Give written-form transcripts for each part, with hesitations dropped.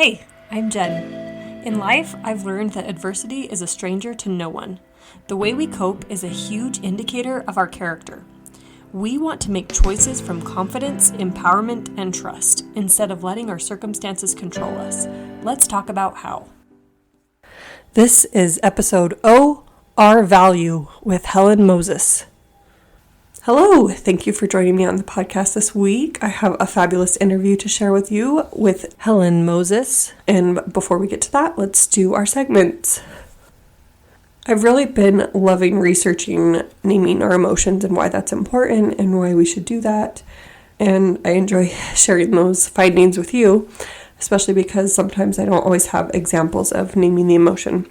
Hey, I'm Jen. In life, I've learned that adversity is a stranger to no one. The way we cope is a huge indicator of our character. We want to make choices from confidence, empowerment, and trust, instead of letting our circumstances control us. Let's talk about how. This is episode O, Our Value with Helen Moses. Hello, thank you for joining me on the podcast this week. I have a fabulous interview to share with you with Helen Moses. And before we get to that, let's do our segments. I've really been loving researching naming our emotions and why that's important and why we should do that. And I enjoy sharing those findings with you, especially because sometimes I don't always have examples of naming the emotion.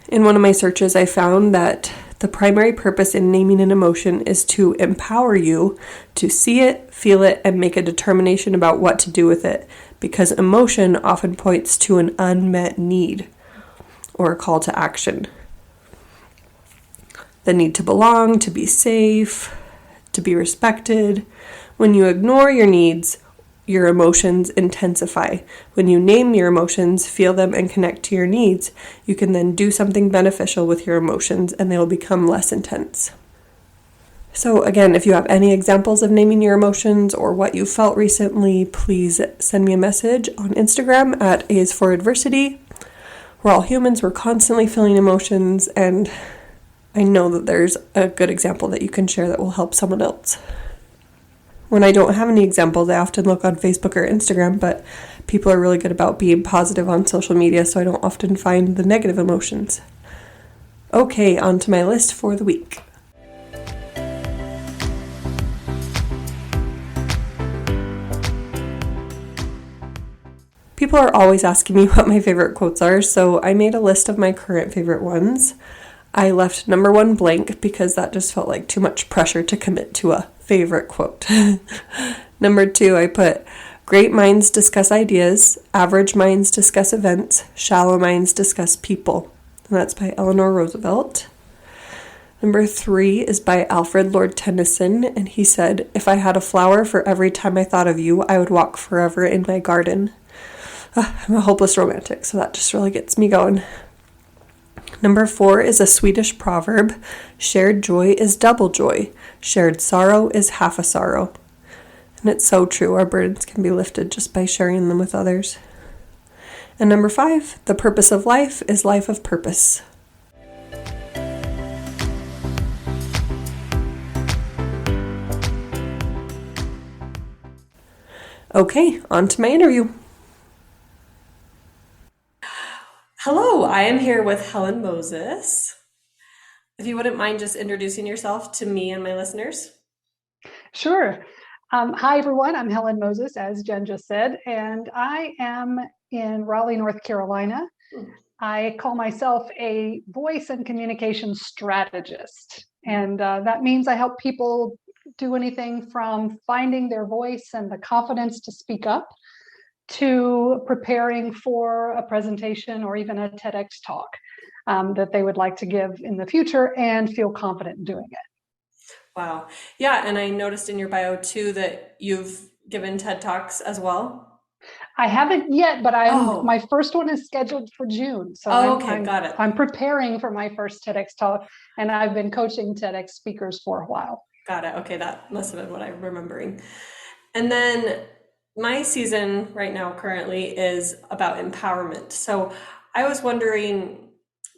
In one of my searches, I found that the primary purpose in naming an emotion is to empower you to see it, feel it, and make a determination about what to do with it, because emotion often points to an unmet need or a call to action. The need to belong, to be safe, to be respected. When you ignore your needs, your emotions intensify. When you name your emotions, feel them, and connect to your needs, you can then do something beneficial with your emotions and they will become less intense. So again, if you have any examples of naming your emotions or what you felt recently, please send me a message on Instagram at A is for Adversity. We're all humans, we're constantly feeling emotions, and I know that there's a good example that you can share that will help someone else. When I don't have any examples, I often look on Facebook or Instagram, but people are really good about being positive on social media, so I don't often find the negative emotions. Okay, on to my list for the week. People are always asking me what my favorite quotes are, so I made a list of my current favorite ones. I left number 1 blank because that just felt like too much pressure to commit to a favorite quote. Number 2, I put, great minds discuss ideas, average minds discuss events, shallow minds discuss people. And that's by Eleanor Roosevelt. Number 3 is by Alfred Lord Tennyson, and he said, if I had a flower for every time I thought of you, I would walk forever in my garden. I'm a hopeless romantic, so that just really gets me going. Number 4 is a Swedish proverb. Shared joy is double joy. Shared sorrow is half a sorrow. And it's so true. Our burdens can be lifted just by sharing them with others. And number 5, the purpose of life is life of purpose. Okay, on to my interview. Hello, I am here with Helen Moses. If you wouldn't mind just introducing yourself to me and my listeners. Sure. Hi, everyone. I'm Helen Moses, as Jen just said, and I am in Raleigh, North Carolina. I call myself a voice and communication strategist, and that means I help people do anything from finding their voice and the confidence to speak up to preparing for a presentation or even a TEDx talk that they would like to give in the future and feel confident in doing it. Wow. Yeah, and I noticed in your bio too that you've given TED Talks as well. I haven't yet, but my first one is scheduled for June. So got it. I'm preparing for my first TEDx talk, and I've been coaching TEDx speakers for a while. Got it. Okay, that must have been what I'm remembering. And then my season right now currently is about empowerment. So I was wondering,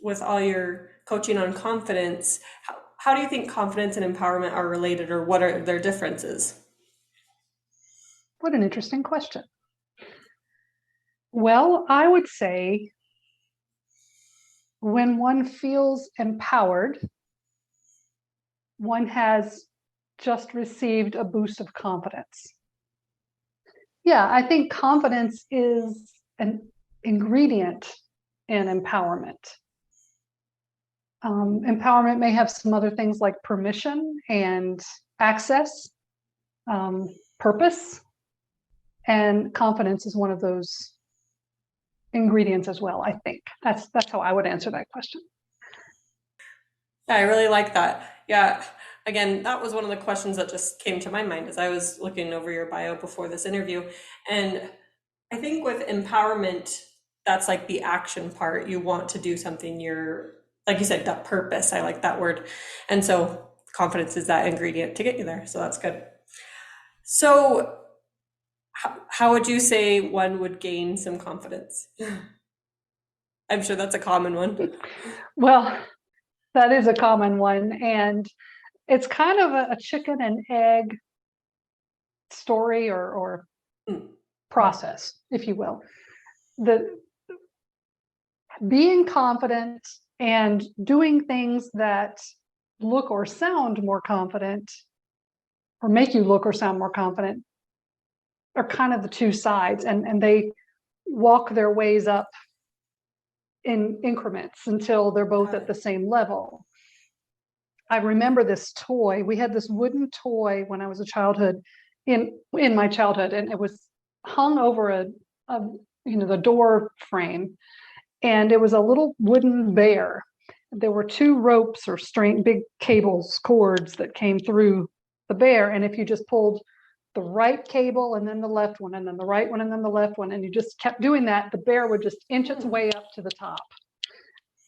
with all your coaching on confidence, how do you think confidence and empowerment are related, or what are their differences? What an interesting question. Well, I would say when one feels empowered, one has just received a boost of confidence. Yeah, I think confidence is an ingredient in empowerment. Empowerment may have some other things like permission and access, purpose, and confidence is one of those ingredients as well. I think that's how I would answer that question. Yeah, I really like that. Yeah, again, that was one of the questions that just came to my mind as I was looking over your bio before this interview. And I think with empowerment, that's like the action part. You want to do something, like you said, that purpose. I like that word. And so confidence is that ingredient to get you there. So that's good. So, how would you say one would gain some confidence? I'm sure that's a common one. Well, that is a common one. And it's kind of a chicken and egg story or Mm, process, if you will. The being confident and doing things that look or sound more confident or make you look or sound more confident are kind of the two sides, and they walk their ways up in increments until they're both got at the it. same level. I remember this toy. We had this wooden toy when I was a childhood, in my childhood, and it was hung over a the door frame, and it was a little wooden bear. There were two ropes or string, big cables, cords that came through the bear, and if you just pulled the right cable and then the left one and then the right one and then the left one, and you just kept doing that, the bear would just inch its way up to the top,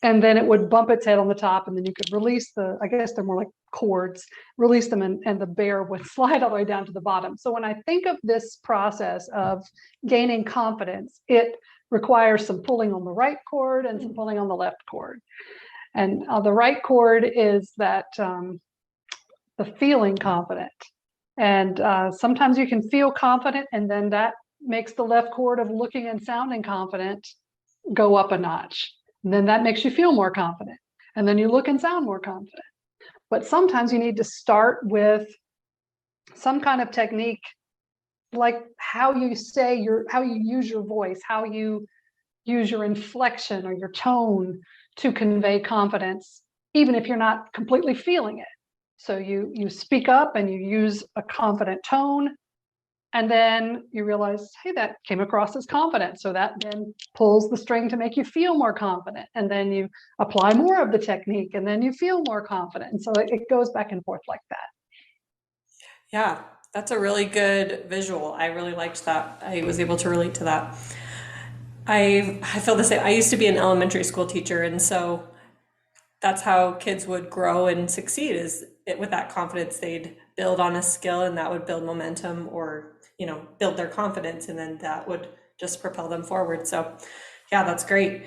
and then it would bump its head on the top, and then you could release I guess they're more like cords, release them, and the bear would slide all the way down to the bottom. So when I think of this process of gaining confidence, it requires some pulling on the right cord and some pulling on the left cord. And the right cord is that the feeling confident. And sometimes you can feel confident, and then that makes the left cord of looking and sounding confident go up a notch. And then that makes you feel more confident. And then you look and sound more confident. But sometimes you need to start with some kind of technique, like how you use your voice, how you use your inflection or your tone to convey confidence, even if you're not completely feeling it. So you speak up and you use a confident tone, and then you realize, hey, that came across as confident. So that then pulls the string to make you feel more confident. And then you apply more of the technique, and then you feel more confident. And so it goes back and forth like that. Yeah, that's a really good visual. I really liked that. I was able to relate to that. I feel the same. I used to be an elementary school teacher, and so that's how kids would grow and succeed is with that confidence. They'd build on a skill, and that would build momentum, or build their confidence, and then that would just propel them forward. So yeah, that's great.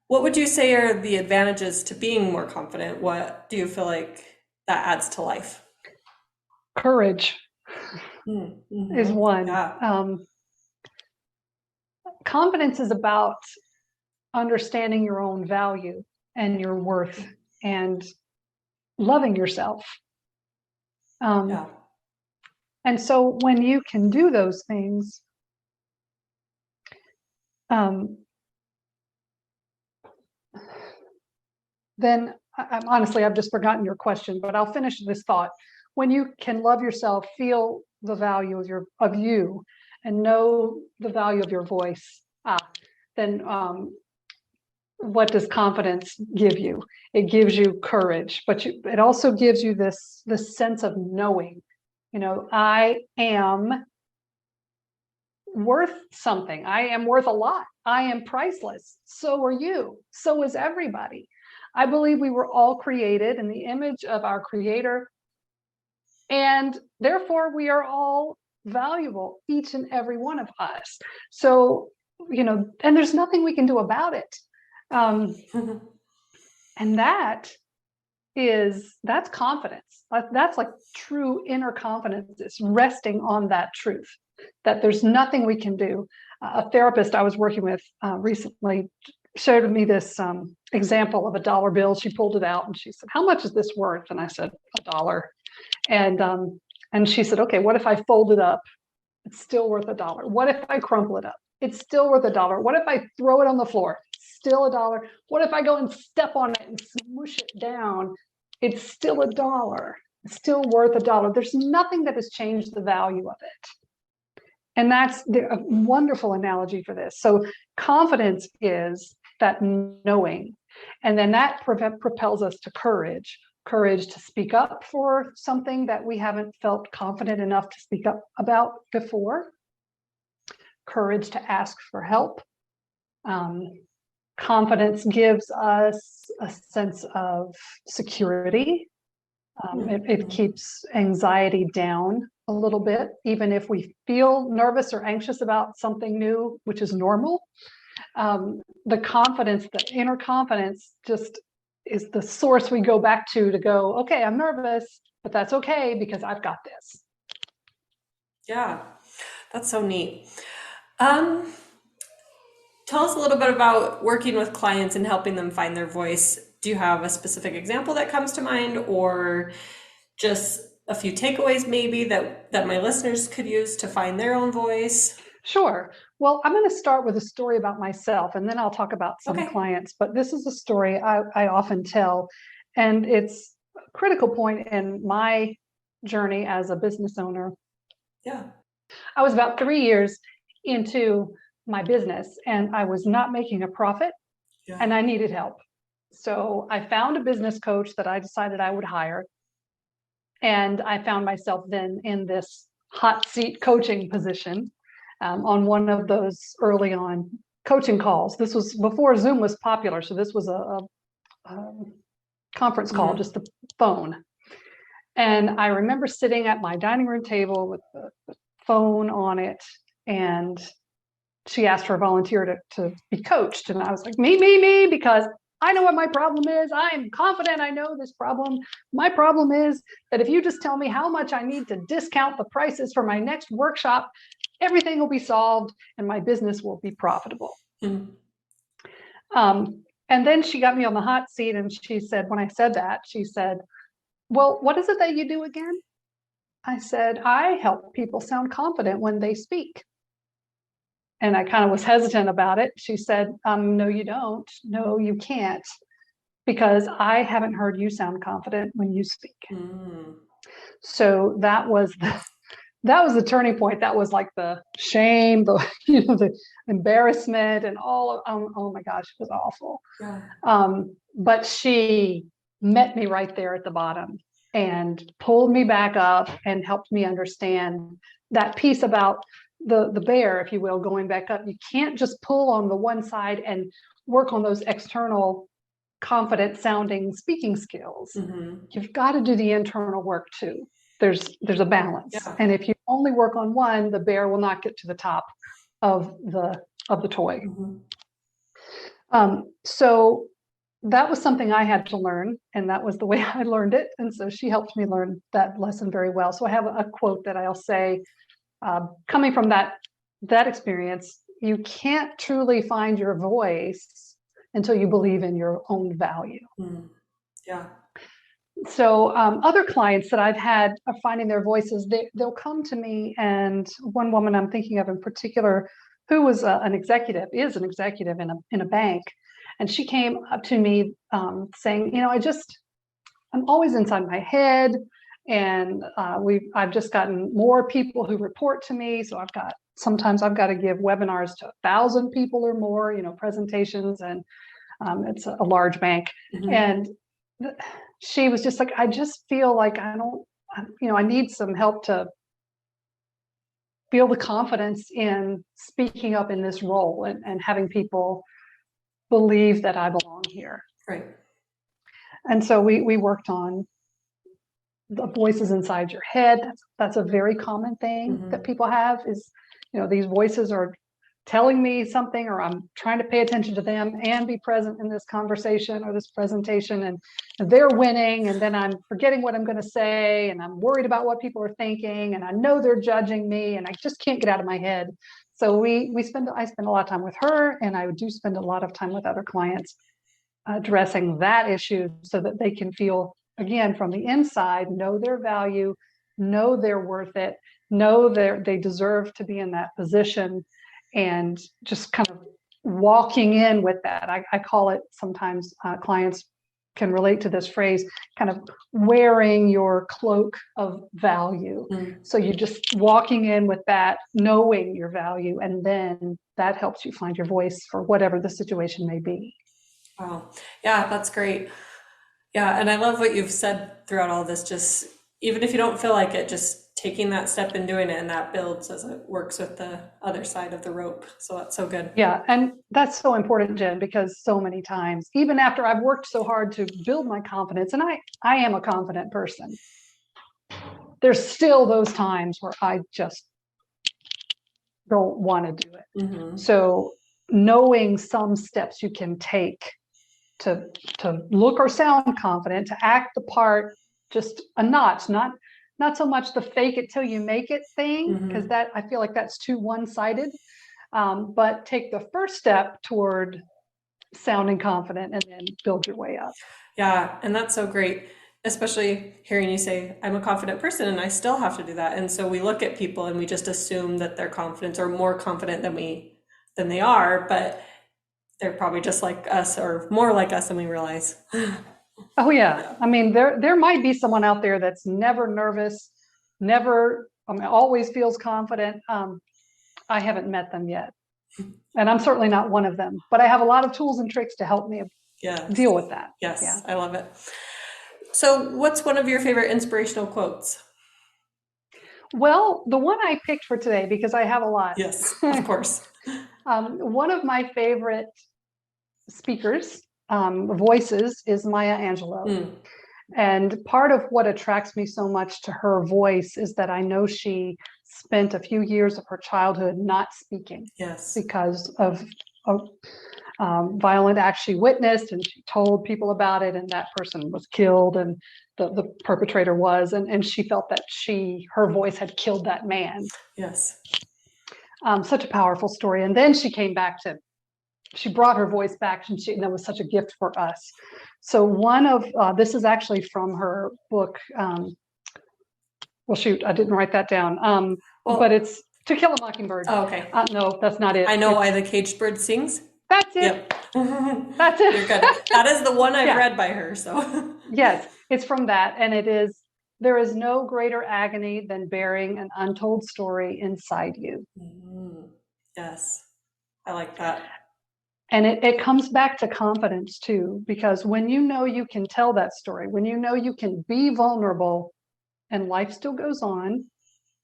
What would you say are the advantages to being more confident? What do you feel like that adds to life? Courage is Mm-hmm. one. Yeah. Confidence is about understanding your own value and your worth and loving yourself. Yeah. And so when you can do those things, then honestly, I've just forgotten your question, but I'll finish this thought. When you can love yourself, feel the value of you, and know the value of your voice, then what does confidence give you? It gives you courage, but it also gives you this sense of knowing. I am worth something. I am worth a lot. I am priceless. So are you. So is everybody. I believe we were all created in the image of our Creator, and therefore we are all valuable, each and every one of us. So, and there's nothing we can do about it. And that's confidence. That's like true inner confidence. It's resting on that truth that there's nothing we can do. A therapist I was working with recently showed me this example of a dollar bill. She pulled it out and she said, "How much is this worth?" And I said, $1. And she said, "Okay, what if I fold it up? It's still worth $1. What if I crumple it up? It's still worth $1. What if I throw it on the floor? Still $1. What if I go and step on it and smoosh it down? It's still $1. It's still worth $1. There's nothing that has changed the value of it." And that's a wonderful analogy for this. So confidence is that knowing, and then that propels us to courage to speak up for something that we haven't felt confident enough to speak up about before, courage to ask for help. Confidence gives us a sense of security. It keeps anxiety down a little bit, even if we feel nervous or anxious about something new, which is normal. The confidence, the inner confidence, just is the source we go back to go, okay, I'm nervous, but that's okay because I've got this. Yeah, that's so neat. Tell us a little bit about working with clients and helping them find their voice. Do you have a specific example that comes to mind, or just a few takeaways maybe that my listeners could use to find their own voice? Sure. Well, I'm going to start with a story about myself, and then I'll talk about some clients. But this is a story I often tell, and it's a critical point in my journey as a business owner. Yeah. I was about 3 years into my business, and I was not making a profit, and I needed help. So I found a business coach that I decided I would hire. And I found myself then in this hot seat coaching position on one of those early on coaching calls. This was before Zoom was popular. So this was a conference call, just the phone. And I remember sitting at my dining room table with the phone on it, and she asked for a volunteer to be coached. And I was like, me, because I know what my problem is. I'm confident I know this problem. My problem is that if you just tell me how much I need to discount the prices for my next workshop, everything will be solved and my business will be profitable. And then she got me on the hot seat, and she said, when I said that, she said, well, what is it that you do again? I said, I help people sound confident when they speak. And I kind of was hesitant about it. She said, no, you don't. No, you can't. Because I haven't heard you sound confident when you speak. So that was the turning point. That was like the shame, the embarrassment, and all. Oh my gosh, it was awful. Yeah. But she met me right there at the bottom and pulled me back up and helped me understand that piece about the bear, if you will, going back up. You can't just pull on the one side and work on those external confident sounding speaking skills. You've got to do the internal work too. There's a balance. Yeah. And if you only work on one, the bear will not get to the top of the toy. So that was something I had to learn, and that was the way I learned it. And so she helped me learn that lesson very well. So I have a quote that I'll say, coming from that experience: you can't truly find your voice until you believe in your own value. Yeah. So other clients that I've had are finding their voices. They'll come to me, and one woman I'm thinking of in particular, who was is an executive in a bank, and she came up to me saying, I'm always inside my head, and I've just gotten more people who report to me. So sometimes I've got to give webinars to 1,000 people or more, presentations, and it's a large bank. And she was just like, I just feel like I need some help to feel the confidence in speaking up in this role and having people believe that I belong here. Right. And so we worked on the voices inside your head. That's a very common thing that people have is, these voices are telling me something, or I'm trying to pay attention to them and be present in this conversation or this presentation, and they're winning, and then I'm forgetting what I'm going to say, and I'm worried about what people are thinking, and I know they're judging me, and I just can't get out of my head. So I spend a lot of time with her, and I do spend a lot of time with other clients addressing that issue so that they can feel, again, from the inside, know their value, know they're worth it, know they deserve to be in that position, and just kind of walking in with that. I call it, sometimes clients can relate to this phrase, kind of wearing your cloak of value. So you're just walking in with that, knowing your value, and then that helps you find your voice for whatever the situation may be. Wow. Yeah, that's great. Yeah. And I love what you've said throughout all this, just even if you don't feel like it, just taking that step and doing it, and that builds as it works with the other side of the rope. So that's so good. Yeah, and that's so important, Jen, because so many times, even after I've worked so hard to build my confidence, and I am a confident person, there's still those times where I just don't want to do it. Mm-hmm. So knowing some steps you can take to look or sound confident, to act the part just a notch, not so much the fake it till you make it thing, because that I feel like that's too one-sided. But take the first step toward sounding confident and then build your way up. Yeah, and that's so great, especially hearing you say, I'm a confident person and I still have to do that. And so we look at people and we just assume that they're confident or more confident than they are, but they're probably just like us or more like us than we realize. Oh yeah. I mean, there might be someone out there that's never nervous, always feels confident. I haven't met them yet. And I'm certainly not one of them, but I have a lot of tools and tricks to help me deal with that. Yes, yeah. I love it. So what's one of your favorite inspirational quotes? Well, the one I picked for today, because I have a lot. Yes, of course. One of my favorite speakers, voices, is Maya Angelou. And part of what attracts me so much to her voice is that I know she spent a few years of her childhood not speaking. Yes. Because of violent act she witnessed, and she told people about it, and that person was killed, and the perpetrator was, and she felt that her voice had killed that man. Yes. Such a powerful story. And then she came back she brought her voice back, and that was such a gift for us. So this is actually from her book. Well, shoot, I didn't write that down. But it's To Kill a Mockingbird. Oh, okay. No, that's not it. I Know Why the Caged Bird Sings. That's it. Yep. That's it. You're good. That is the one I've read by her. So yes, it's from that. And there is no greater agony than bearing an untold story inside you. Yes, I like that. And it comes back to confidence too, because when you know you can tell that story, when you know you can be vulnerable, and life still goes on,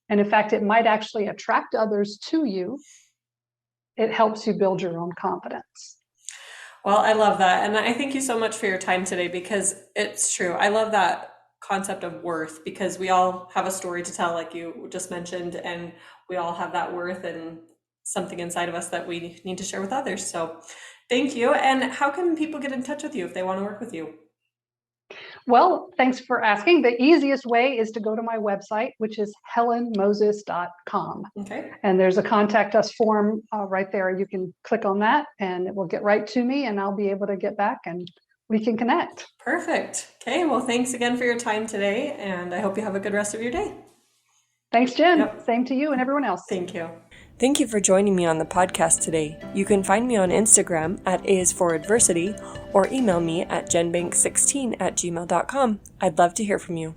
and in fact, it might actually attract others to you, it helps you build your own confidence. Well, I love that. And I thank you so much for your time today, because it's true. I love that concept of worth, because we all have a story to tell, like you just mentioned, and we all have that worth and something inside of us that we need to share with others. So thank you. And how can people get in touch with you if they want to work with you? Well, thanks for asking. The easiest way is to go to my website, which is helenmoses.com. Okay. And there's a contact us form right there. You can click on that and it will get right to me, and I'll be able to get back and we can connect. Perfect. Okay. Well, thanks again for your time today, and I hope you have a good rest of your day. Thanks, Jen. Yep. Same to you and everyone else. Thank you. Thank you for joining me on the podcast today. You can find me on Instagram at AIsForAdversity or email me at jenbank16@gmail.com. I'd love to hear from you.